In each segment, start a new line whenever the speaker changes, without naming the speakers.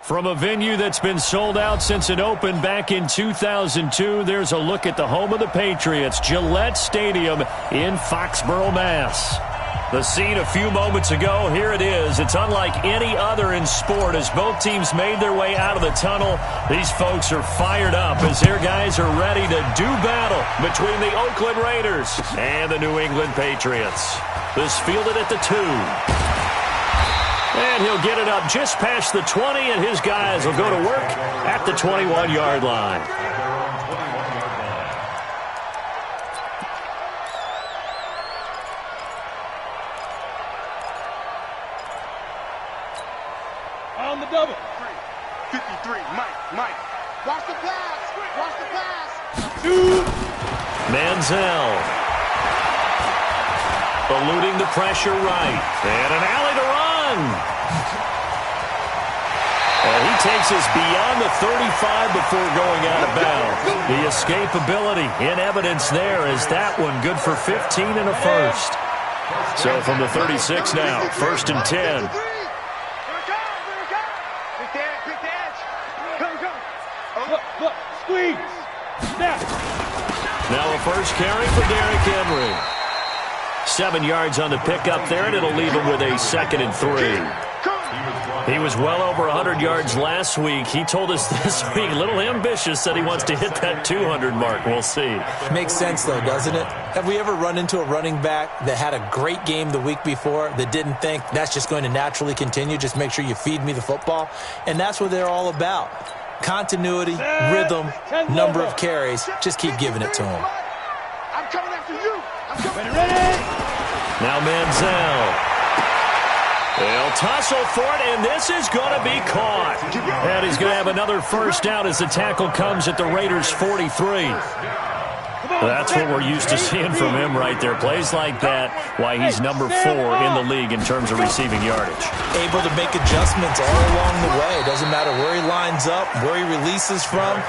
From a venue that's been sold out since it opened back in 2002, there's a look at the home of the Patriots, Gillette Stadium in Foxborough, Mass. The scene a few moments ago, here it is. It's unlike any other in sport as both teams made their way out of the tunnel. These folks are fired up as their guys are ready to do battle between the Oakland Raiders and the New England Patriots. This fielded at the 2. And he'll get it up just past the 20, and his guys will go to work at the 21-yard line.
On the double. 53, Mike. Watch the pass. 2.
Manziel. Eluding the pressure right. And an alley to run. And he takes us beyond the 35 before going out of bounds. The escapability in evidence there is that one good for 15 and a first. So from the 36 now, 1st and 10.
Look, squeeze. Snap.
Now a first carry for Derrick Henry. 7 yards on the pickup there, and it'll leave him with a 2nd and 3. He was well over 100 yards last week. He told us this week, a little ambitious, said he wants to hit that 200 mark. We'll see.
Makes sense, though, doesn't it? Have we ever run into a running back that had a great game the week before that didn't think that's just going to naturally continue? Just make sure you feed me the football. And that's what they're all about. Continuity, rhythm, number of carries. Just keep giving it to him.
I'm coming after you. Ready.
Now Manziel. They'll tussle for it, and this is going to be caught. And he's going to have another first down as the tackle comes at the Raiders' 43. That's what we're used to seeing from him right there. Plays like that, why he's number 4 in the league in terms of receiving yardage.
Able to make adjustments all along the way. Doesn't matter where he lines up, where he releases from.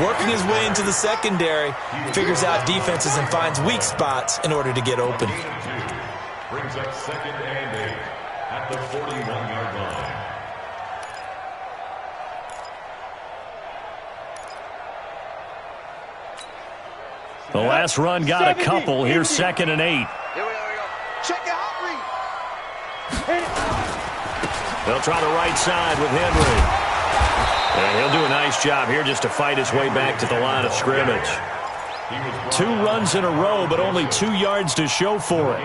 Working his way into the secondary, figures out defenses and finds weak spots in order to get open.
Brings up 2nd and 8 at the 41-yard line.
The last run got a couple. Here's 2nd and 8.
Here we go. Check it out, Reed.
They'll try the right side with Henry. And he'll do a nice job here just to fight his way back to the line of scrimmage. 2 runs in a row, but only 2 yards to show for it.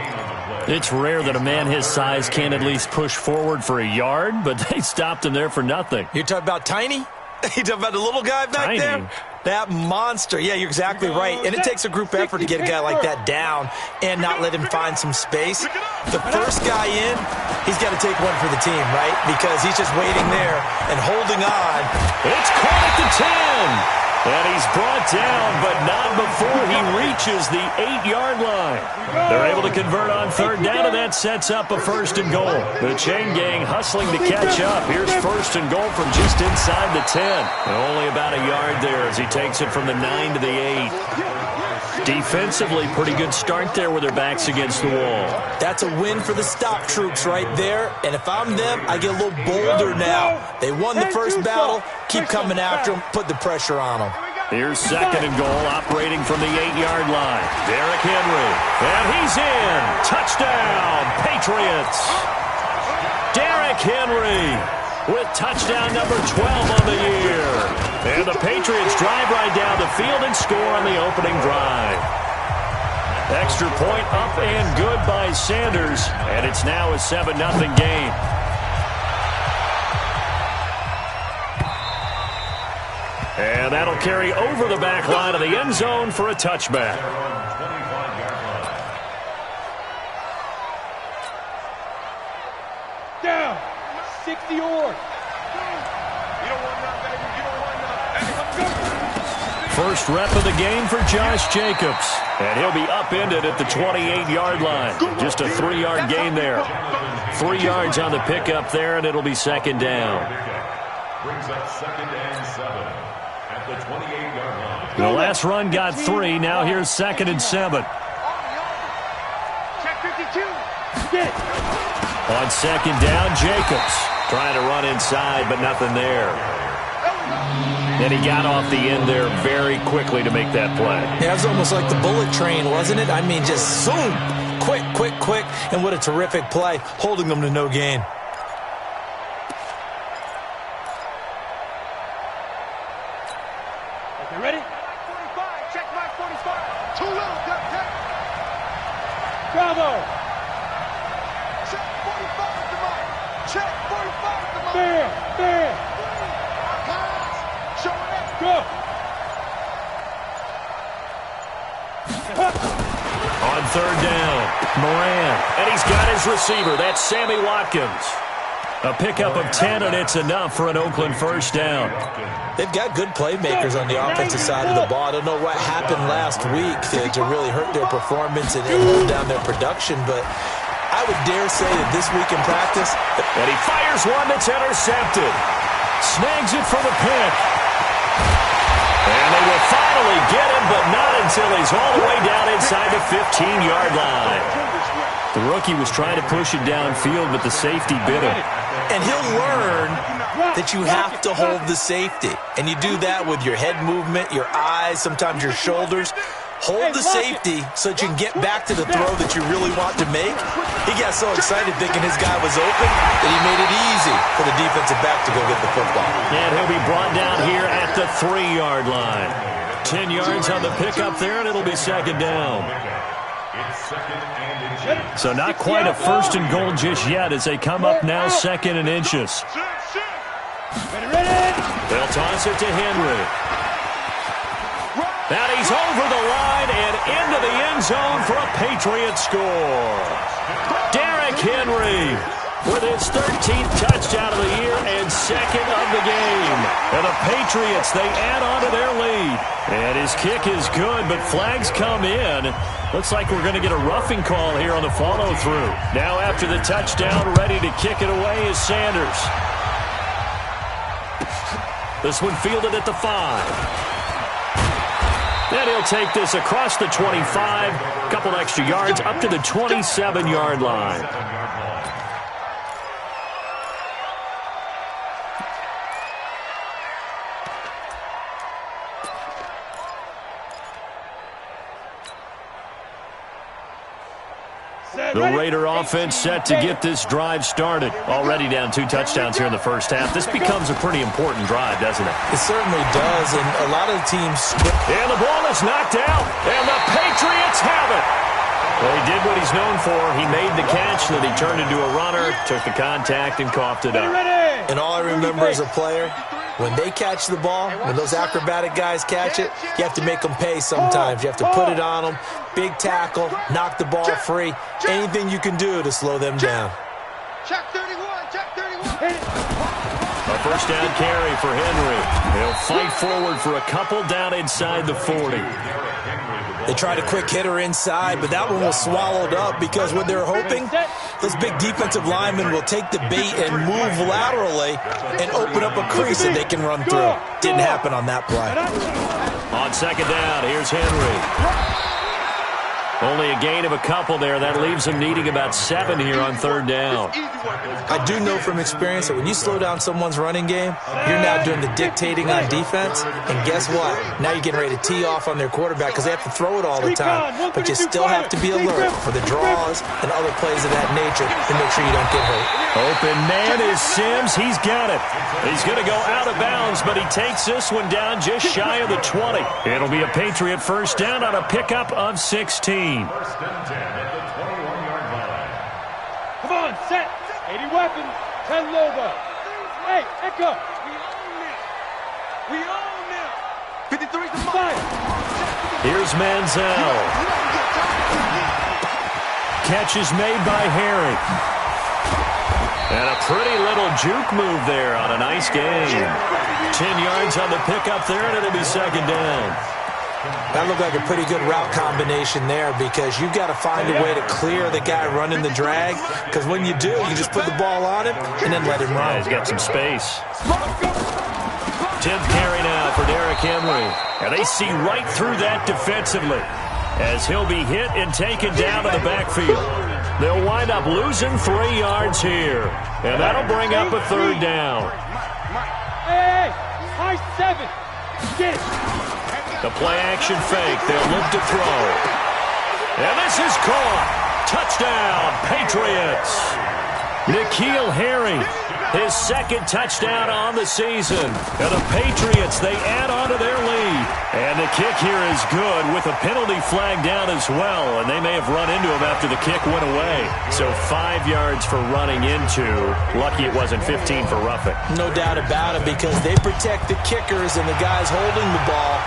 It's rare that a man his size can't at least push forward for a yard, but they stopped him there for nothing.
You're talking about Tiny? You talking about the little guy back
Tiny.
there? That monster. Yeah, you're exactly right. And it takes a group effort to get a guy like that down and not let him find some space. The first guy in, he's got to take one for the team, right? Because he's just waiting there and holding on.
It's caught at the 10. And he's brought down, but not before he reaches the 8-yard line. They're able to convert on 3rd down, and that sets up a 1st and goal. The chain gang hustling to catch up. Here's 1st and goal from just inside the 10. Only about a yard there as he takes it from the 9 to the 8. Defensively, pretty good start there with their backs against the wall.
That's a win for the stop troops right there. And if I'm them, I get a little bolder now. They won the first battle. Keep coming after them. Put the pressure on them.
Here's 2nd and goal, operating from the 8-yard line. Derrick Henry. And he's in. Touchdown, Patriots. Derrick Henry with touchdown number 12 on the year. And the Patriots drive right down the field and score on the opening drive. Extra point up and good by Sanders. And it's now a 7-0 game. And that'll carry over the back line of the end zone for a touchback.
Down. 60 or.
First rep of the game for Josh Jacobs. And he'll be upended at the 28-yard line. Just a 3-yard gain there. 3 yards on the pickup there, and it'll be 2nd down.
Brings up 2nd and 7 at the 28-yard line.
The last run got 3. Now here's 2nd and 7.
Check 52.
On 2nd down, Jacobs. Trying to run inside, but nothing there. And he got off the end there very quickly to make that play.
Yeah, it was almost like the bullet train, wasn't it? I mean, just zoom. Quick, quick, quick. And what a terrific play, holding them to no gain.
Okay, ready? 45. Check my 45. Too little. Bravo. Check 45 at the mark. Check 45 at the mark. There. Show it. Go.
On third down, Moran. And he's got his receiver. That's Sammy Watkins. A pickup of 10, and it's enough for an Oakland first down.
They've got good playmakers on the offensive side of the ball. I don't know what happened last week to really hurt their performance and hold down their production, but I would dare say that this week in practice.
And he fires one that's intercepted. Snags it for the pick. And they will finally get him, but not until he's all the way down inside the 15-yard line. The rookie was trying to push it downfield, but the safety bit him.
And he'll learn that you have to hold the safety. And you do that with your head movement, your eyes, sometimes your shoulders. Hold the safety so that you can get back to the throw that you really want to make. He got so excited thinking his guy was open that he made it easy for the defensive back to go get the football.
And he'll be brought down here at the 3-yard line. 10 yards on the pickup there, and it'll be second down. So not quite a first and goal just yet as they come up now second and inches. They'll toss it to Henry. And he's over the line and into the end zone for a Patriot score. Derrick Henry with his 13th touchdown of the year and second of the game. And the Patriots, they add on to their lead. And his kick is good, but flags come in. Looks like we're going to get a roughing call here on the follow-through. Now after the touchdown, ready to kick it away is Sanders. This one fielded at the 5. Then he'll take this across the 25, a couple extra yards up to the 27-yard line. The Raider offense set to get this drive started. Already down 2 touchdowns here in the first half. This becomes a pretty important drive, doesn't it?
It certainly does, and a lot of the teams...
And the ball is knocked out, and the Patriots have it. Well, he did what he's known for. He made the catch, then he turned into a runner, took the contact, and coughed it up.
And all I remember as a player, when they catch the ball, when those acrobatic guys catch it, you have to make them pay sometimes. You have to put it on them, big tackle, knock the ball free, anything you can do to slow them down.
Check 31, check 31.
A first down carry for Henry. He'll fight forward for a couple down inside the 40.
They tried a quick hitter inside, but that one was swallowed up because what they're hoping, those big defensive linemen will take the bait and move laterally and open up a crease that they can run through. Didn't happen on that play.
On second down, here's Henry. Only a gain of a couple there. That leaves him needing about 7 here on third down.
I do know from experience that when you slow down someone's running game, you're now doing the dictating on defense. And guess what? Now you're getting ready to tee off on their quarterback because they have to throw it all the time. But you still have to be alert for the draws and other plays of that nature to make sure you don't get hurt.
Open man is Sims. He's got it. He's going to go out of bounds, but he takes this one down just shy of the 20. It'll be a Patriot first down on a pickup of 16.
First and 10 at the 21-yard line.
Come on, set. 80 weapons. 10 Loba. Hey, Echo. We own now. 53 to 5.
Here's Manziel. Catch is made by Herring. And a pretty little juke move there on a nice game. 10 yards on the pickup there, and it'll be second down.
That looked like a pretty good route combination there because you've got to find a way to clear the guy running the drag because when you do, you just put the ball on him and then let him run.
Yeah, he's got some space. 10th carry now for Derrick Henry. And they see right through that defensively as he'll be hit and taken down to the backfield. They'll wind up losing 3 yards here. And that'll bring up a third down.
Hey, high 7. Get it.
The play action fake. They'll look to throw. And this is caught. Touchdown, Patriots. N'Keal Harry, his second touchdown on the season. And the Patriots, they add on to their lead. And the kick here is good with a penalty flag down as well. And they may have run into him after the kick went away. So 5 yards for running into. Lucky it wasn't 15 for roughing.
No doubt about it, because they protect the kickers and the guys holding the ball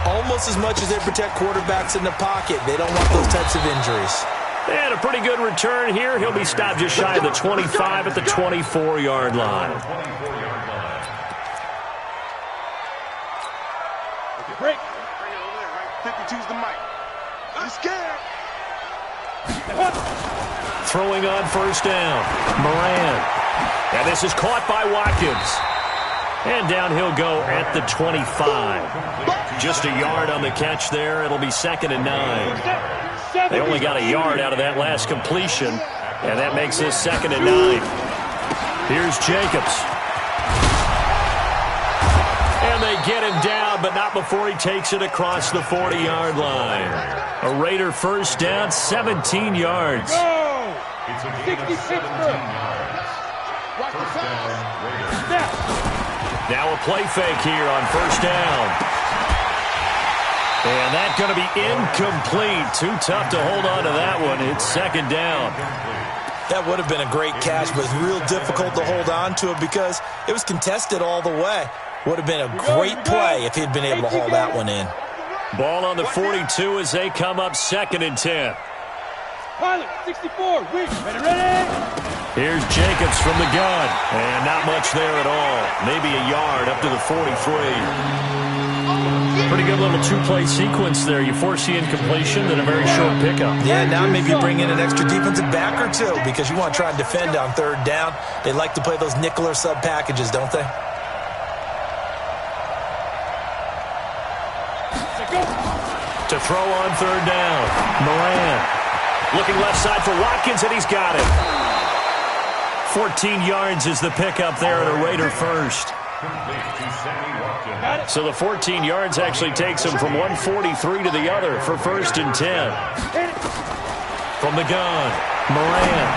almost as much as they protect quarterbacks in the pocket. They don't want those types of injuries.
And a pretty good return here. He'll be stopped just shy of the 25 at the 24-yard line.
Break. 52's the mic. I'm scared.
Throwing on first down. Moran. And this is caught by Watkins. And down he'll go at the 25. Just a yard on the catch there. It'll be 2nd and 9. They only got a yard out of that last completion, and that makes this 2nd and 9. Here's Jacobs. And they get him down, but not before he takes it across the 40-yard line. A Raider first down, 17 yards.
Go!
It's a
60 Pittsburgh. Watch the snap.
Now a play fake here on first down. And that's going to be incomplete. Too tough to hold on to that one. It's 2nd down.
That would have been a great catch, but it's real difficult to hold on to it because it was contested all the way. Would have been a great play if he'd been able to haul that one in.
Ball on the 42 as they come up 2nd and 10.
Pilot, 64, weak. Ready?
Here's Jacobs from the gun. And not much there at all. Maybe a yard up to the 43. Pretty good little 2-play sequence there. You force the incompletion, then a very short pickup.
Yeah, now maybe you bring in an extra defensive back or two because you want to try and defend on 3rd down. They like to play those nickel or sub packages, don't they?
To throw on 3rd down. Moran. Looking left side for Watkins, and he's got it. 14 yards is the pickup there at a Raider first. So the 14 yards actually takes him from 143 to the other for 1st and 10. From the gun, Moran.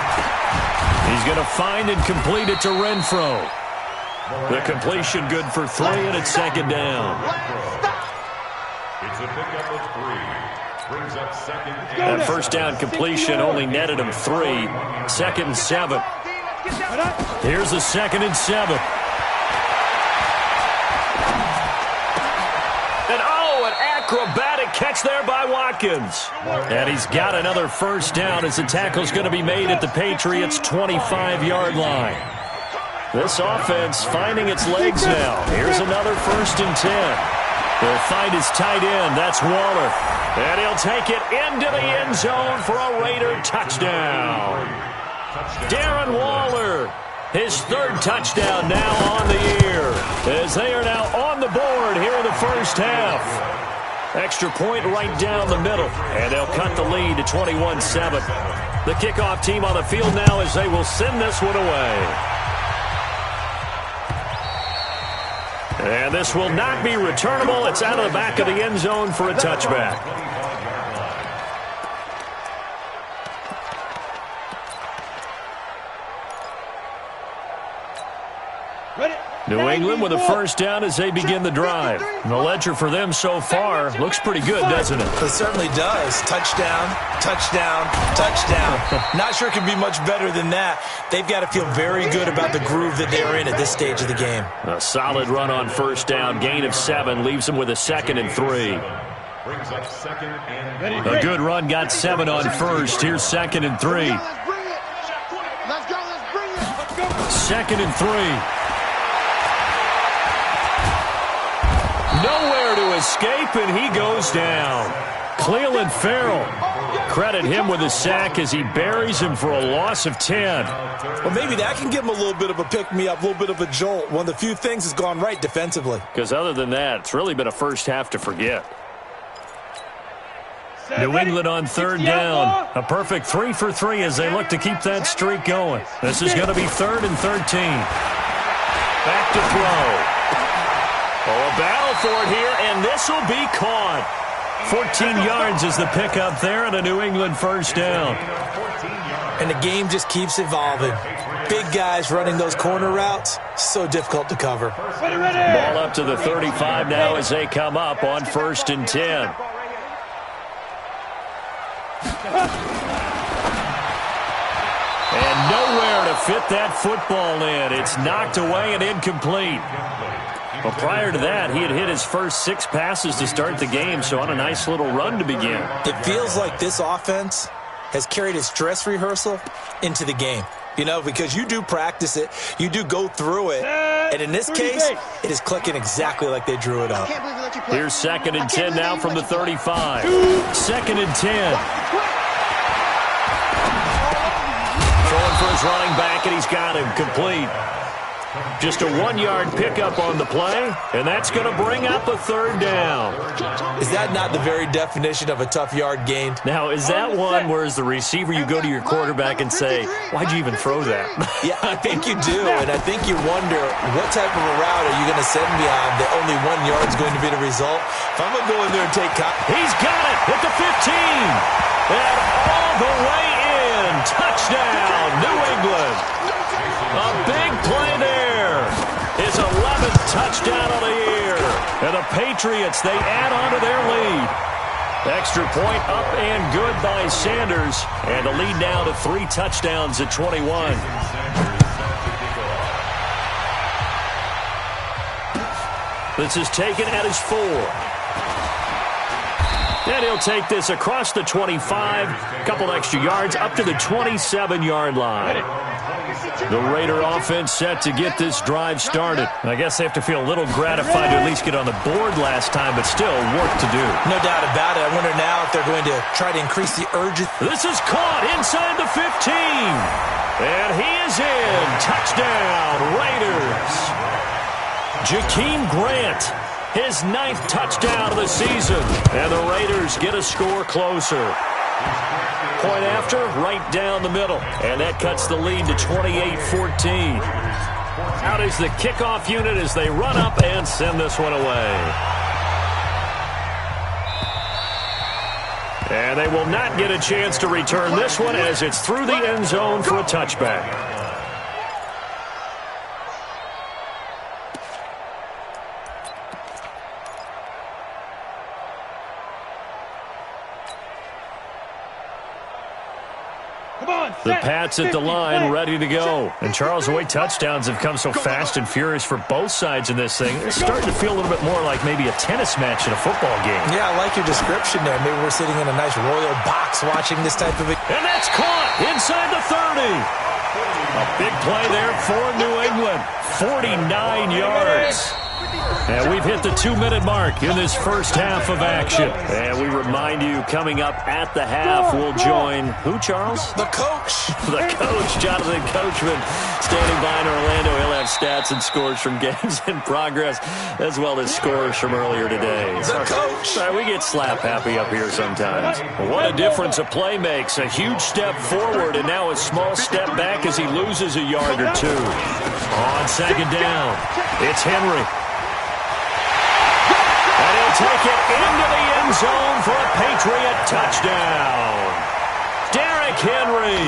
He's going to find and complete it to Renfro. The completion good for 3, and it's 2nd down.
It's a pickup of 3. Brings up 2nd.
That first down completion only netted him 3. 2nd and 7. Here's the 2nd and 7. Acrobatic catch there by Watkins. And he's got another first down as the tackle's going to be made at the Patriots' 25-yard line. This offense finding its legs now. Here's another 1st and 10. They'll find his tight end. That's Waller. And he'll take it into the end zone for a Raider touchdown. Darren Waller, his 3rd touchdown now on the year, as they are now on the board here in the first half. Extra point right down the middle, and they'll cut the lead to 21-7. The kickoff team on the field now as they will send this one away. And this will not be returnable. It's out of the back of the end zone for a touchback. New England with a first down as they begin the drive. And the ledger for them so far looks pretty good, doesn't it?
It certainly does. Touchdown, touchdown, touchdown. Not sure it can be much better than that. They've got to feel very good about the groove that they're in at this stage of the game.
A solid run on first down. Gain of 7 leaves them with a 2nd and 3.
Brings up 2nd and
A good run got 7 on first. Here's 2nd and 3.
Let's go, let's bring it.
2nd and 3. Nowhere to escape, and he goes down. Clelin Ferrell. Credit him with a sack as he buries him for a loss of 10.
Well, maybe that can give him a little bit of a pick-me-up, a little bit of a jolt. One of the few things has gone right defensively.
Because other than that, it's really been a first half to forget. New England on third down. A perfect 3 for 3 as they look to keep that streak going. This is going to be 3rd and 13. Back to throw. Oh, a battle for it here, and this will be caught. 14 yards is the pickup there and a New England first down.
And the game just keeps evolving. Big guys running those corner routes, so difficult to cover.
Ball up to the 35 now as they come up on 1st and 10. And nowhere to fit that football in. It's knocked away and incomplete. But prior to that, he had hit his first 6 passes to start the game, so on a nice little run to begin.
It feels like this offense has carried its dress rehearsal into the game. You know, because you do practice it, you do go through it, and in this case, it is clicking exactly like they drew it up.
Here's 2nd and 10 now from the 35. 2nd and 10. Throwing for his running back, and he's got him complete. Just a 1-yard pickup on the play, and that's going to bring up a 3rd down.
Is that not the very definition of a tough yard gain?
Now, is that one where as the receiver you go to your quarterback and say, why'd you even throw that?
Yeah, I think you do, and I think you wonder what type of a route are you going to send me on that only 1 yard is going to be the result? If I'm going to go in there and take...
He's got it at the 15, and all the way in. Touchdown, New England. A big play there. His 11th touchdown of the year. And the Patriots, they add on to their lead. Extra point up and good by Sanders. And the lead now to 3 touchdowns at 21. This is taken at his 4. And he'll take this across the 25. Couple extra yards up to the 27-yard line. The Raider offense set to get this drive started. I guess they have to feel a little gratified to at least get on the board last time, but still work to do.
No doubt about it. I wonder now if they're going to try to increase the urgency.
This is caught inside the 15. And he is in. Touchdown, Raiders. Jakeem Grant, his 9th touchdown of the season. And the Raiders get a score closer. Point after, right down the middle. And that cuts the lead to 28-14. Out is the kickoff unit as they run up and send this one away. And they will not get a chance to return this one as it's through the end zone for a touchback. The Pats at the line, ready to go. And Charles, the way touchdowns have come so fast and furious for both sides in this thing, it's starting to feel a little bit more like maybe a tennis match in a football game.
Yeah, I like your description there. Maybe we're sitting in a nice royal box watching this type of...
And that's caught inside the 30. A big play there for New England. 49 yards. And we've hit the 2-minute mark in this first half of action. And we remind you, coming up at the half, we'll join who, Charles?
The coach.
The coach, Jonathan Coachman, standing by in Orlando. He'll have stats and scores from games in progress, as well as scores from earlier today.
The coach.
Sorry, we get slap happy up here sometimes. What a difference a play makes. A huge step forward, and now a small step back as he loses a yard or two. On 2nd down, it's Henry. And he'll take it into the end zone for a Patriot touchdown. Derrick Henry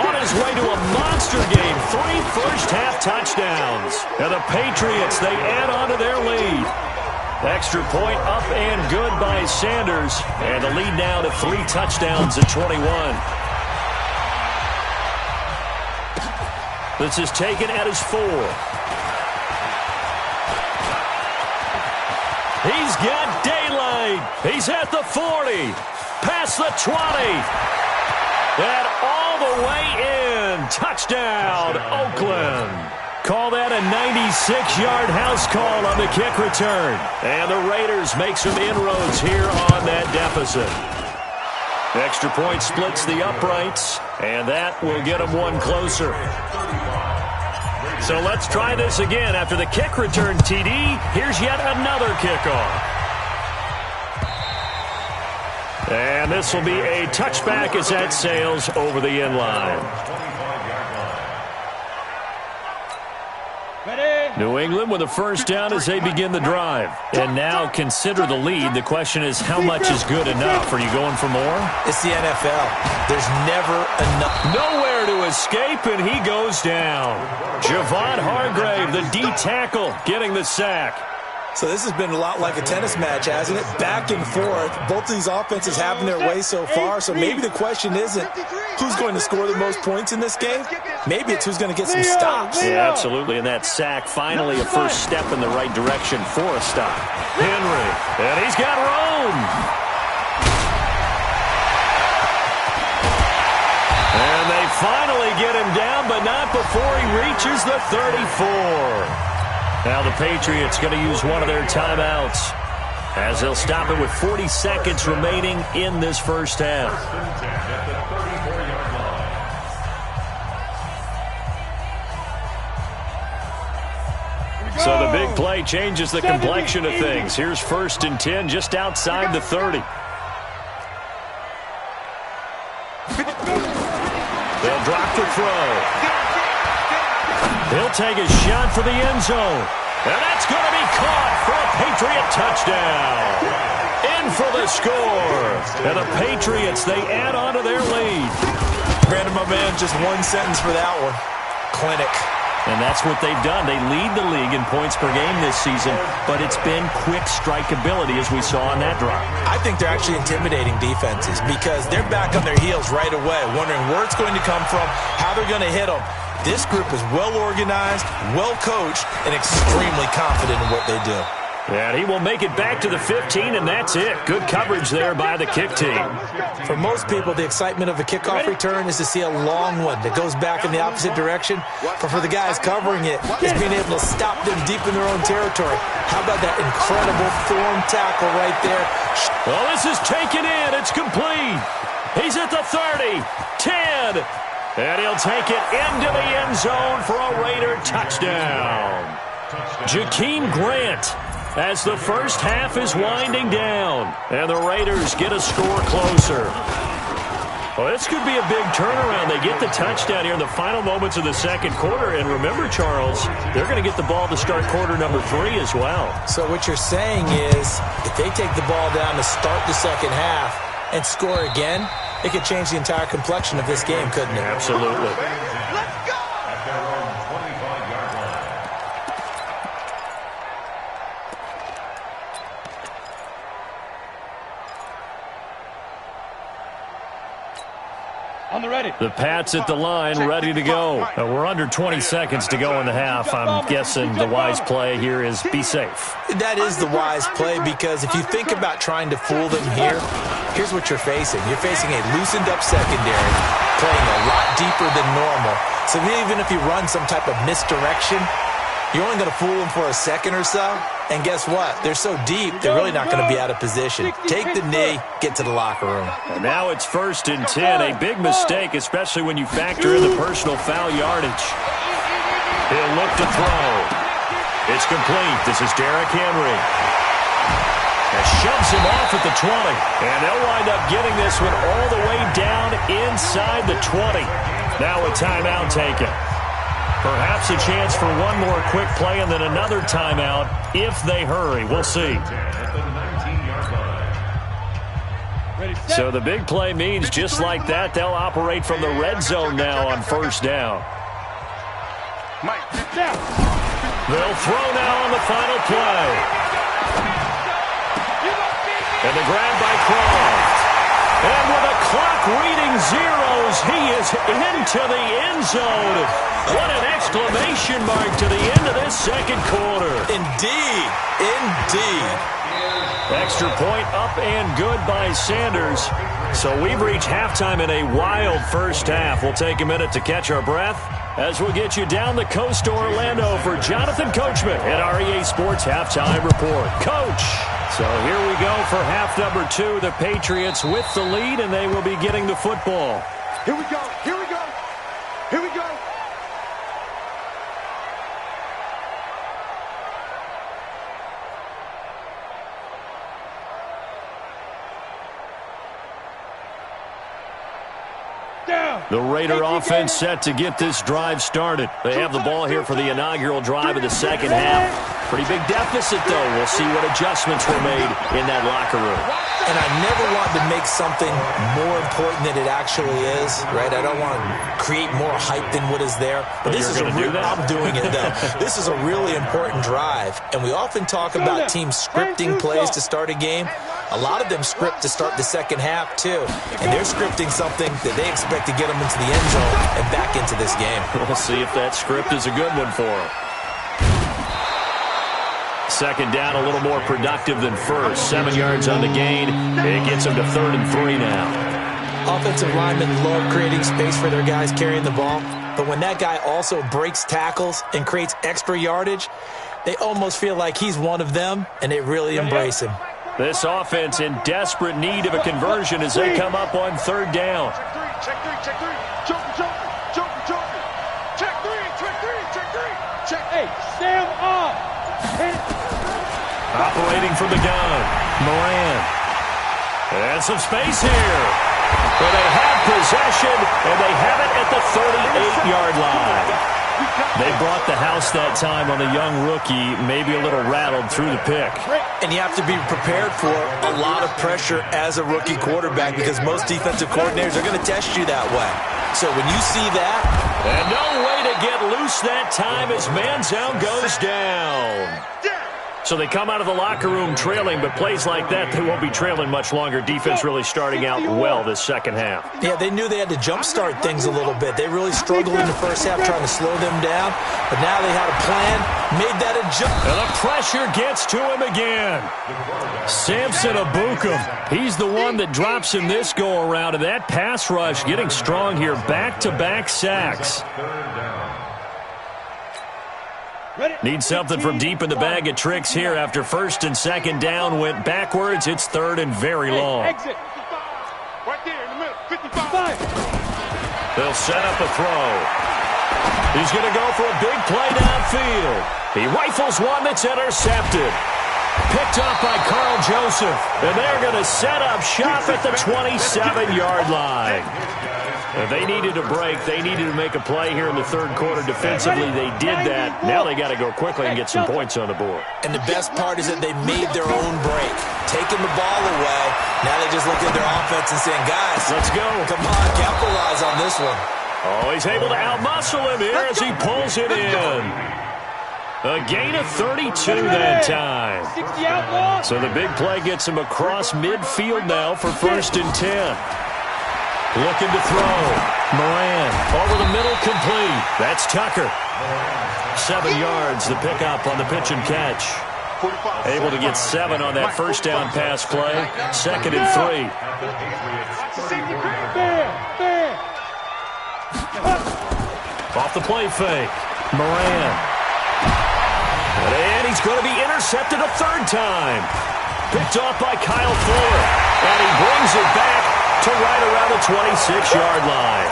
on his way to a monster game. 3 first-half touchdowns. And the Patriots, they add on to their lead. Extra point up and good by Sanders. And the lead now to 3 touchdowns at 21. This is taken at his 4. He's got daylight. He's at the 40. Past the 20. And all the way in. Touchdown, Oakland. Call that a 96-yard house call on the kick return. And the Raiders make some inroads here on that deficit. Extra point splits the uprights, and that will get them one closer. So let's try this again. After the kick return, TD, here's yet another kickoff. And this will be a touchback as that sails over the end line. New England with a first down as they begin the drive. And now consider the lead. The question is, how much is good enough? Are you going for more?
It's the NFL. There's never enough.
Nowhere to escape, and he goes down. Javon Hargrave, the D tackle, getting the sack.
So this has been a lot like a tennis match, hasn't it? Back and forth. Both of these offenses having their way so far. So maybe the question isn't who's going to score the most points in this game. Maybe it's who's going to get some stops.
Yeah, absolutely. And that sack, finally a first step in the right direction for a stop. Henry, and he's got room. And they finally get him down, but not before he reaches the 34. Now the Patriots going to use one of their timeouts as they'll stop it with 40 seconds remaining in this first half. So the big play changes the complexion of things. Here's 1st and 10 just outside the 30. They'll drop the throw. He'll take a shot for the end zone. And that's going to be caught for a Patriot touchdown. In for the score. And the Patriots, they add on to their lead.
Brandon, my man, just one sentence for that one. Clinic.
And that's what they've done. They lead the league in points per game this season, but it's been quick strikeability as we saw on that drive.
I think they're actually intimidating defenses because they're back on their heels right away, wondering where it's going to come from, how they're going to hit them. This group is well-organized, well-coached, and extremely confident in what they do.
And he will make it back to the 15, and that's it. Good coverage there by the kick team.
For most people, the excitement of a kickoff return is to see a long one that goes back in the opposite direction. But for the guys covering it, it's being able to stop them deep in their own territory. How about that incredible form tackle right there?
Well, this is taken in. It's complete. He's at the 30, 10, and he'll take it into the end zone for a Raider touchdown. Jakeem Grant, as the first half is winding down, and the Raiders get a score closer. Well, this could be a big turnaround. They get the touchdown here in the final moments of the second quarter, and remember, Charles, they're going to get the ball to start quarter number 3 as well.
So what you're saying is, if they take the ball down to start the second half and score again, it could change the entire complexion of this game, couldn't it?
Absolutely.
Let's go!
At their own 25-yard line.
On the ready.
The Pats at the line, ready to go. We're under 20 seconds to go in the half. I'm guessing the wise play here is be safe.
That is the wise play because if you think about trying to fool them here, here's what you're facing. You're facing a loosened-up secondary, playing a lot deeper than normal. So even if you run some type of misdirection, you're only going to fool them for a second or so. And guess what? They're so deep, they're really not going to be out of position. Take the knee, get to the locker room.
And now it's 1st and 10. A big mistake, especially when you factor in the personal foul yardage. He'll look to throw. It's complete. This is Derrick Henry. And shoves him off at the 20. And they'll wind up getting this one all the way down inside the 20. Now a timeout taken. Perhaps a chance for one more quick play and then another timeout if they hurry. We'll see. So the big play means just like that, they'll operate from the red zone now on first down. They'll throw now on the final play. And the grab by Croft. And with a clock reading zeros, he is into the end zone. What an exclamation mark to the end of this second quarter.
Indeed. Indeed.
Extra point up and good by Sanders. So we've reached halftime in a wild first half. We'll take a minute to catch our breath as we'll get you down the coast to Orlando for Jonathan Coachman at REA Sports Halftime Report. Coach! So here we go for half number 2. The Patriots with the lead, and they will be getting the football.
Here we go. Here we go. Here we go.
The Raider offense set to get this drive started. They have the ball here for the inaugural drive of the second half. Pretty big deficit, though. We'll see what adjustments were made in that locker room.
And I never want to make something more important than it actually is, right? I don't want to create more hype than what is there. But this is I'm doing it, though. This is a really important drive. And we often talk about teams scripting plays to start a game. A lot of them script to start the second half, too. And they're scripting something that they expect to get them into the end zone and back into this game.
We'll see if that script is a good one for them. Second down, a little more productive than first. 7 yards on the gain. It gets them to 3rd and 3 now.
Offensive linemen love creating space for their guys carrying the ball. But when that guy also breaks tackles and creates extra yardage, they almost feel like he's one of them, and they really embrace him.
This offense in desperate need of a conversion as they come up on 3rd down.
Check three, check three. Joker. Check three. Check. Hey, stand up.
Operating from the gun, Moran. And some space here. But they have possession, and they have it at the 38-yard line. They brought the house that time on the young rookie, maybe a little rattled through the pick.
And you have to be prepared for a lot of pressure as a rookie quarterback because most defensive coordinators are going to test you that way. So when you see that...
And no way to get loose that time as Manziel goes down. So they come out of the locker room trailing, but plays like that, they won't be trailing much longer. Defense really starting out well this second half.
Yeah, they knew they had to jumpstart things a little bit. They really struggled in the first half trying to slow them down, but now they had a plan, made that adjustment.
And the pressure gets to him again. Samson Ebukam, he's the one that drops him this go-around, and that pass rush getting strong here. Back-to-back sacks. Need something from deep in the bag of tricks here after 1st and 2nd down went backwards. It's 3rd and very long.
Exit. Right there in the middle. 55.
They'll set up a throw. He's going to go for a big play downfield. He rifles one that's intercepted. Picked up by Carl Joseph. And they're going to set up shop at the 27-yard line. They needed a break. They needed to make a play here in the 3rd quarter defensively. They did that. Now they got to go quickly and get some points on the board.
And the best part is that they made their own break. Taking the ball away. Now they just look at their offense and saying, guys,
let's go.
Come on, capitalize on this one.
Oh, he's able to outmuscle him here as he pulls it in. A gain of 32 that time. So the big play gets him across midfield now for 1st and 10. Looking to throw. Moran over the middle, complete. That's Tucker. 7 yards, the pickup on the pitch and catch. Able to get 7 on that 1st down pass play. 2nd and 3. Off the play fake. Moran. And he's going to be intercepted a 3rd time. Picked off by Kyle Fuller. And he brings it back to right around the 26-yard line.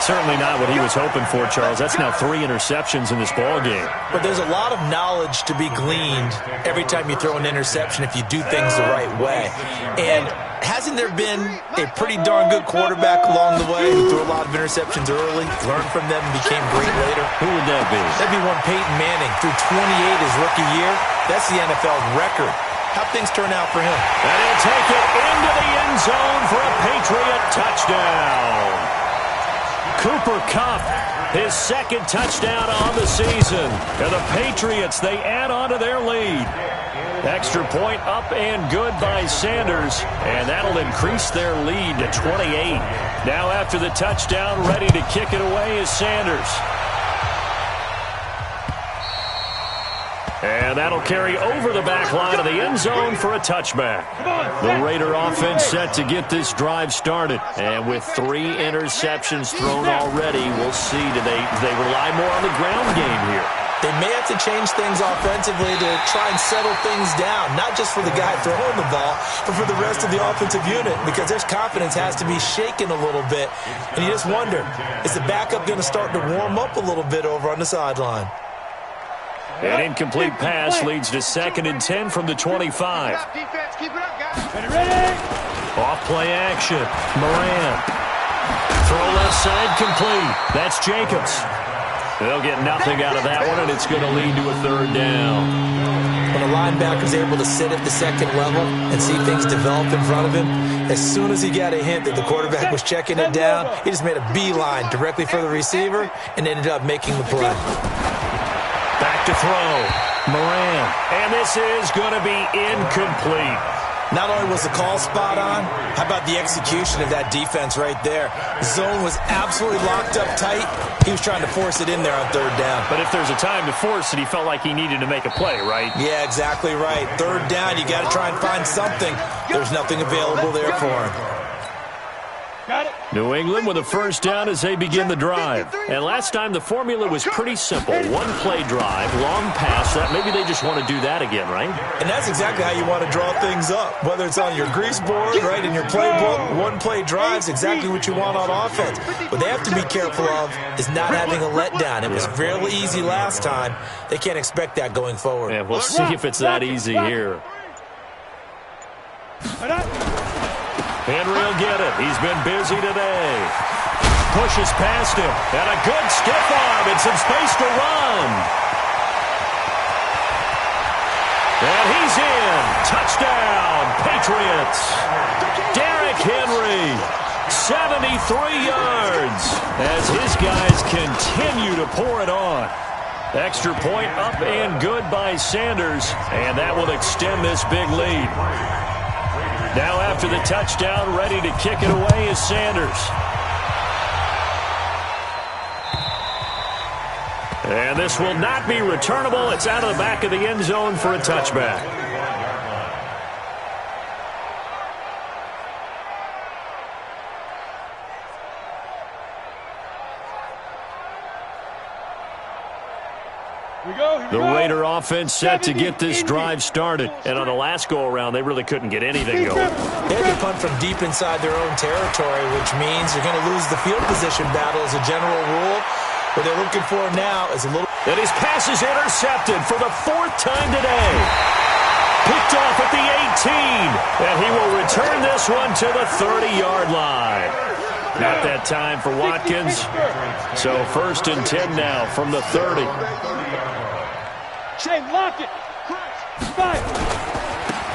Certainly not what he was hoping for, Charles. That's now 3 interceptions in this ball game.
But there's a lot of knowledge to be gleaned every time you throw an interception if you do things the right way. And hasn't there been a pretty darn good quarterback along the way who threw a lot of interceptions early, learned from them, and became great later?
Who would that be?
That'd be one Peyton Manning. Threw 28 his rookie year. That's the NFL record. How'd things turn out for him?
And he'll take it into the end zone for a Patriot touchdown. Cooper Kupp, his 2nd touchdown on the season. And the Patriots, they add on to their lead. Extra point up and good by Sanders. And that'll increase their lead to 28. Now after the touchdown, ready to kick it away is Sanders. And that'll carry over the back line of the end zone for a touchback. The Raider offense set to get this drive started. And with 3 interceptions thrown already, we'll see. Do they rely more on the ground game here?
They may have to change things offensively to try and settle things down, not just for the guy throwing the ball, but for the rest of the offensive unit, because their confidence has to be shaken a little bit. And you just wonder, is the backup going to start to warm up a little bit over on the sideline?
An incomplete pass leads to 2nd and 10 from the 25.
Defense, keep it up, guys. Ready?
Off play action. Moran. Throw left side complete. That's Jacobs. They'll get nothing out of that one, and it's going to lead to a third down.
When a linebacker's able to sit at the second level and see things develop in front of him, as soon as he got a hint that the quarterback was checking it down, he just made a beeline directly for the receiver and ended up making the play.
Back to throw. Moran. And this is going to be incomplete.
Not only was the call spot on, how about the execution of that defense right there? The zone was absolutely locked up tight. He was trying to force it in there on third down.
But if there's a time to force it, he felt like he needed to make a play, right?
Yeah, exactly right. Third down, you got to try and find something. There's nothing available there for him.
Got it.
New England with a first down as they begin the drive. And last time the formula was pretty simple. One play drive, long pass. That maybe they just want to do that again, right?
And that's exactly how you want to draw things up. Whether it's on your grease board, right, in your playbook, one play drive is exactly what you want on offense. What they have to be careful of is not having a letdown. It was fairly easy last time. They can't expect that going forward.
Yeah, we'll see if it's that easy here. Henry will get it. He's been busy today. Pushes past him. And a good stiff arm and some space to run. And he's in. Touchdown, Patriots. Derrick Henry, 73 yards as his guys continue to pour it on. Extra point up and good by Sanders. And that will extend this big lead. Now after the touchdown, ready to kick it away is Sanders. And this will not be returnable. It's out of the back of the end zone for a touchback. The Raider offense set to get this drive started. And on the last go-around, they really couldn't get anything going.
They had to punt from deep inside their own territory, which means you're going to lose the field position battle as a general rule. What they're looking for now is a little...
And his pass is intercepted for the fourth time today. Picked off at the 18. And he will return this one to the 30-yard line. Not that time for Watkins. So 1st and 10 now from the 30.
Shane, lock it. Fire.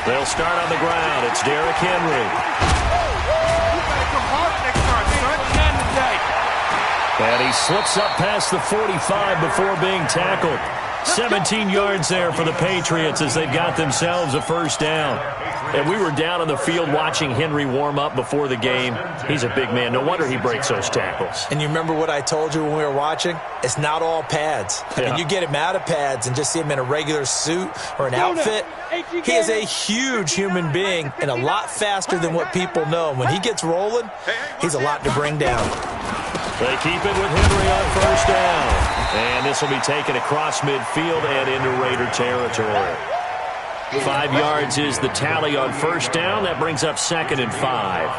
They'll start on the ground. It's Derrick Henry. And he slips up past the 45 before being tackled. 17 yards there for the Patriots as they've got themselves a first down. And we were down on the field watching Henry warm up before the game. He's a big man. No wonder he breaks those tackles.
And you remember what I told you when we were watching? It's not all pads. I mean, you get him out of pads and just see him in a regular suit or an outfit. He is a huge human being and a lot faster than what people know. When he gets rolling, he's a lot to bring down.
They keep it with Henry on first down. And this will be taken across midfield and into Raider territory. 5 yards is the tally on first down. That brings up 2nd and 5.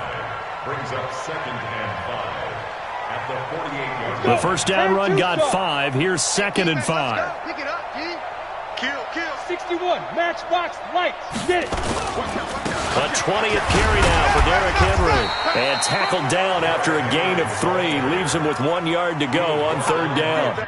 Brings up 2nd and 5 at the 48-yard line.
The first down run got 5. Here's 2nd and 5.
Pick it up, G. Kill. 61. Matchbox lights. Get it.
A 20th carry now for Derrick Henry. And tackled down after a gain of 3. Leaves him with 1 yard to go on third down.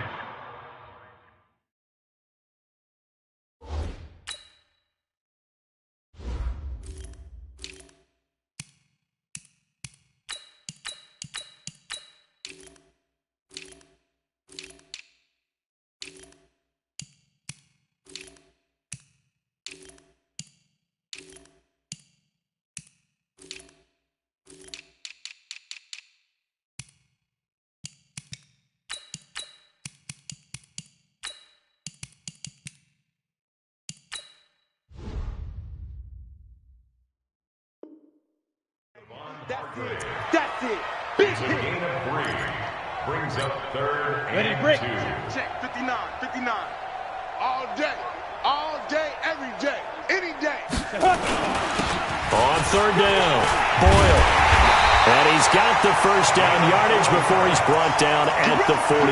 That's it.
It's a gain of 3. Brings up 3rd
Ready,
and
break.
2.
Check 59. All day, every day, any day.
On third down, Boyle. And he's got the first down yardage before he's brought down at the 42.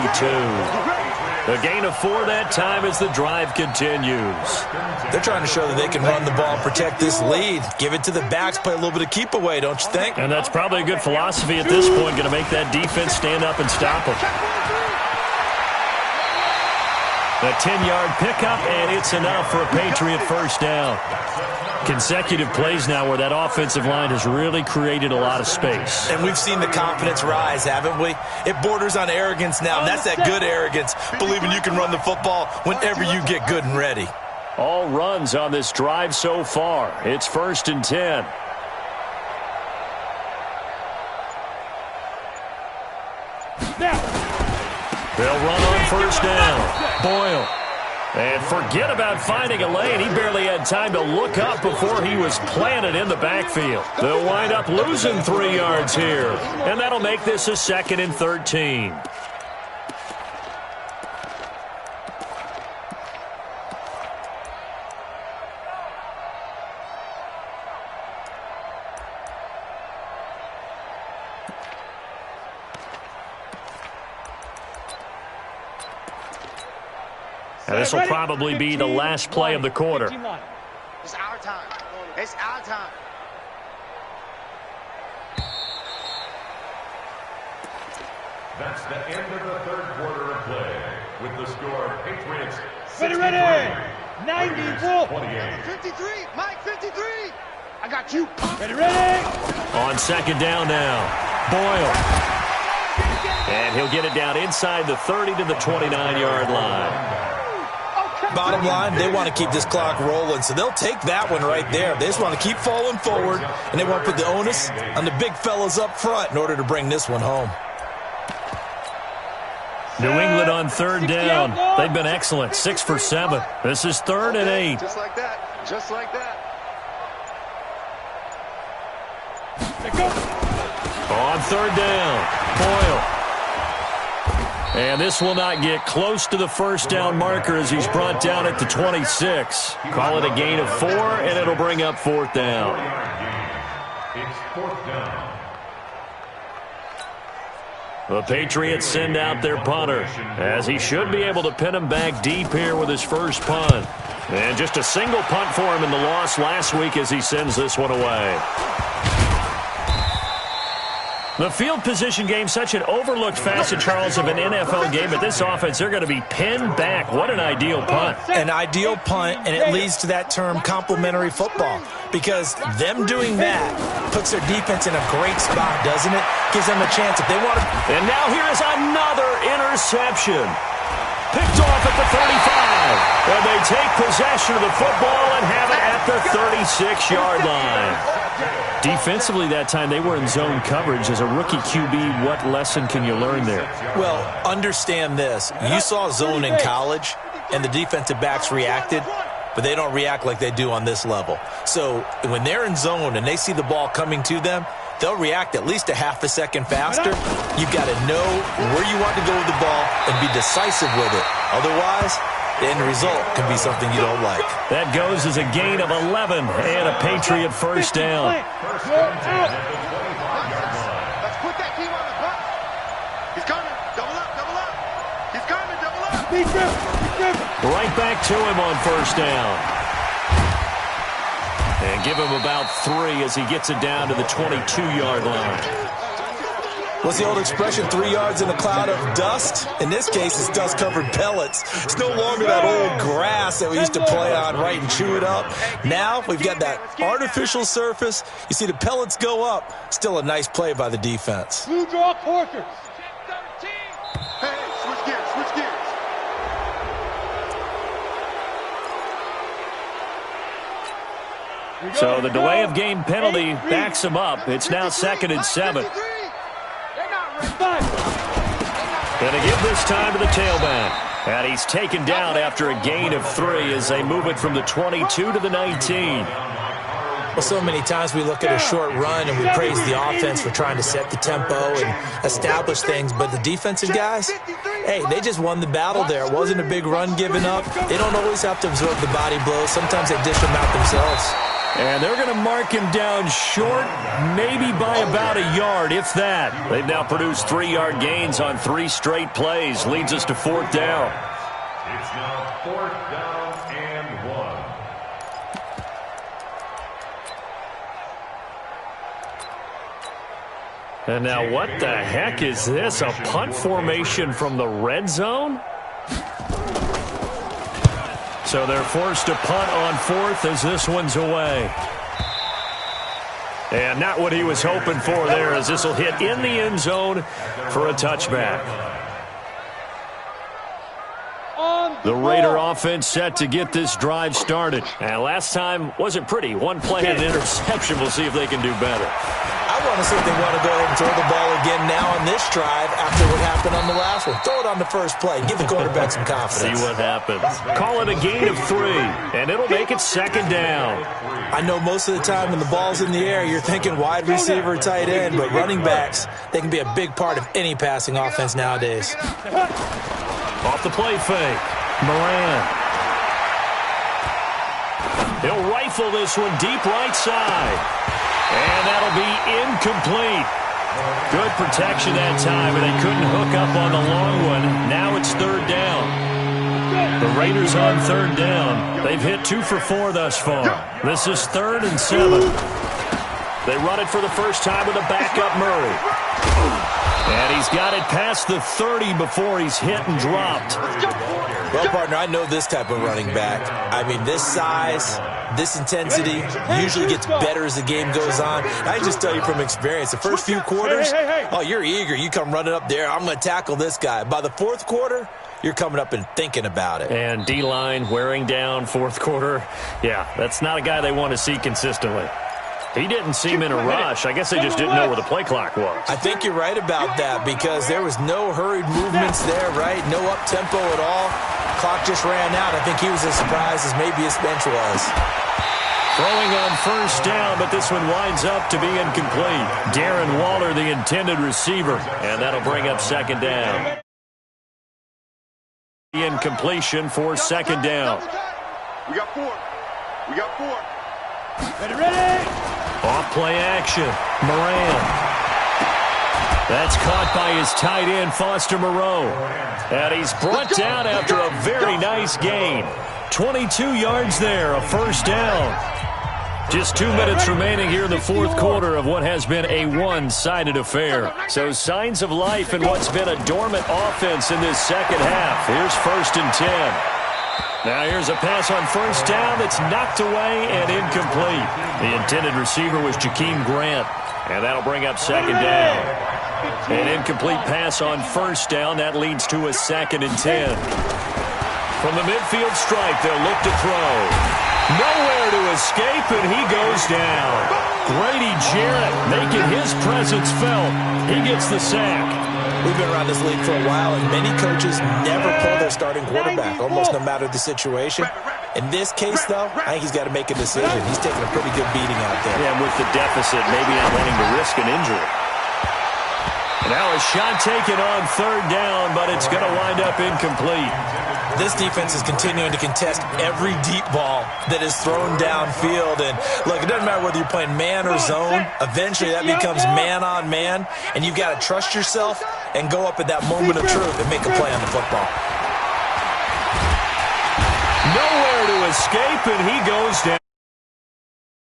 A gain of 4 that time as the drive continues.
They're trying to show that they can run the ball and protect this lead. Give it to the backs, play a little bit of keep away, don't you think?
And that's probably a good philosophy at this point, going to make that defense stand up and stop them. A 10-yard pickup, and it's enough for a Patriot first down. Consecutive plays now where that offensive line has really created a lot of space.
And we've seen the confidence rise, haven't we? It borders on arrogance now, and that's that good arrogance, believing you can run the football whenever you get good and ready.
All runs on this drive so far. It's 1st and 10. They'll run on first down. Boyle. And forget about finding a lane. He barely had time to look up before he was planted in the backfield. They'll wind up losing 3 yards here. And that'll make this a 2nd and 13. And this will probably be the last play of the quarter.
It's our time. It's our time.
That's the end of the 3rd quarter of play. With the score, Patriots
63.
Ready.
90
28.
53. Mike, 53. I got you.
Ready.
On 2nd down now. Boyle. And he'll get it down inside the 30 to the 29-yard line.
Bottom line, they want to keep this clock rolling, so they'll take that one right there. They just want to keep falling forward, and they want to put the onus on the big fellas up front in order to bring this one home.
New England on 3rd down. They've been excellent, 6 for 7. This is 3rd and 8.
Just like that. Just like that.
On 3rd down, Boyle. And this will not get close to the first down marker as he's brought down at the 26. Call it a gain of 4, and it'll bring up 4th down.
It's 4th down.
The Patriots send out their punter, as he should be able to pin him back deep here with his first punt. And just a single punt for him in the loss last week as he sends this one away. The field position game, such an overlooked facet, Charles, of an NFL game. But this offense, they're going to be pinned back. What an ideal punt.
An ideal punt, and it leads to that term complementary football. Because them doing that puts their defense in a great spot, doesn't it? Gives them a chance if they want to.
And now here is another interception. Picked off at the 35. And they take possession of the football and have it at the 36-yard line. Defensively that time, they were in zone coverage. As a rookie QB, what lesson can you learn there?
Well, understand this. You saw zone in college, and the defensive backs reacted, but they don't react like they do on this level. So when they're in zone and they see the ball coming to them, they'll react at least a half a second faster. You've got to know where you want to go with the ball and be decisive with it. Otherwise, the end result can be something you don't like.
That goes as a gain of 11 and a Patriot first down.
Let's put that team on the bus. He's coming. Double up, double up. He's coming, double up.
Right back to him on first down. And give him about 3 as he gets it down to the 22-yard line.
What's the old expression, 3 yards in a cloud of dust? In this case, it's dust-covered pellets. It's no longer that old grass that we used to play on, right, and chew it up. Now we've got that artificial surface. You see the pellets go up. Still a nice play by the defense.
Blue draw quarters.
Hey, switch gears, switch gears.
So the delay of game penalty backs him up. It's now 2nd and 7. Going to give this time to the tailback. And he's taken down after a gain of 3 as they move it from the 22 to the 19.
Well, so many times we look at a short run and we praise the offense for trying to set the tempo and establish things, but the defensive guys, hey, they just won the battle there. It wasn't a big run given up. They don't always have to absorb the body blows. Sometimes they dish them out themselves.
And they're going to mark him down short, maybe by about a yard, if that. They've now produced 3-yard gains on 3 straight plays. Leads us to 4th down.
It's now 4th down and 1.
And now what the heck is this? A punt formation from the red zone? So they're forced to punt on 4th as this one's away. And not what he was hoping for there, as this will hit in the end zone for a touchback. The Raider offense set to get this drive started. And last time wasn't pretty. One play and an interception. We'll see if they can do better.
I want to see if they want to go ahead and throw the ball again now on this drive after what happened on the last one. Throw it on the first play. Give the quarterback some confidence.
See what happens. Call it a gain of 3, and it'll make it 2nd down.
I know most of the time when the ball's in the air, you're thinking wide receiver, tight end, but running backs, they can be a big part of any passing offense nowadays.
Off the play fake. Moran. He'll rifle this one deep right side. And that'll be incomplete. Good protection that time, and they couldn't hook up on the long one. Now it's 3rd down. The Raiders on 3rd down. They've hit 2 for 4 thus far. This is 3rd and 7. They run it for the first time with a backup Murray. And he's got it past the 30 before he's hit and dropped.
Well, partner, I know this type of running back. I mean, this size, this intensity usually gets better as the game goes on. And I can just tell you from experience, the first few quarters, oh, you're eager. You come running up there, I'm going to tackle this guy. By the 4th quarter, you're coming up and thinking about it.
And D-line wearing down 4th quarter. Yeah, that's not a guy they want to see consistently. He didn't seem in a rush. I guess they just didn't know where the play clock was.
I think you're right about that because there was no hurried movements there, right? No up-tempo at all. Clock just ran out. I think he was as surprised as maybe his bench was.
Throwing on 1st down, but this one winds up to be incomplete. Darren Waller, the intended receiver, and that'll bring up 2nd down. Incompletion for 2nd down.
We got 4. We got 4.
Ready?
Off play action. Moran. That's caught by his tight end, Foster Moreau. And he's brought down after a very nice gain. 22 yards there, a 1st down. Just 2 minutes remaining here in the 4th quarter of what has been a one-sided affair. So signs of life in what's been a dormant offense in this 2nd half. Here's 1st and 10. Now here's a pass on 1st down that's knocked away and incomplete. The intended receiver was Jakeem Grant, and that'll bring up 2nd down. An incomplete pass on 1st down. That leads to a 2nd and 10. From the midfield stripe, they'll look to throw. Nowhere to escape, and he goes down. Grady Jarrett making his presence felt. He gets the sack.
We've been around this league for a while, and many coaches never pull their starting quarterback, almost no matter the situation. In this case, though, I think he's got to make a decision. He's taking a pretty good beating out there.
Yeah, with the deficit, maybe not wanting to risk an injury. Now a shot taken on 3rd down, but it's going to wind up incomplete.
This defense is continuing to contest every deep ball that is thrown downfield. And, look, it doesn't matter whether you're playing man or zone. Eventually, that becomes man-on-man, and you've got to trust yourself and go up at that moment of truth and make a play on the football.
Nowhere to escape, and he goes down.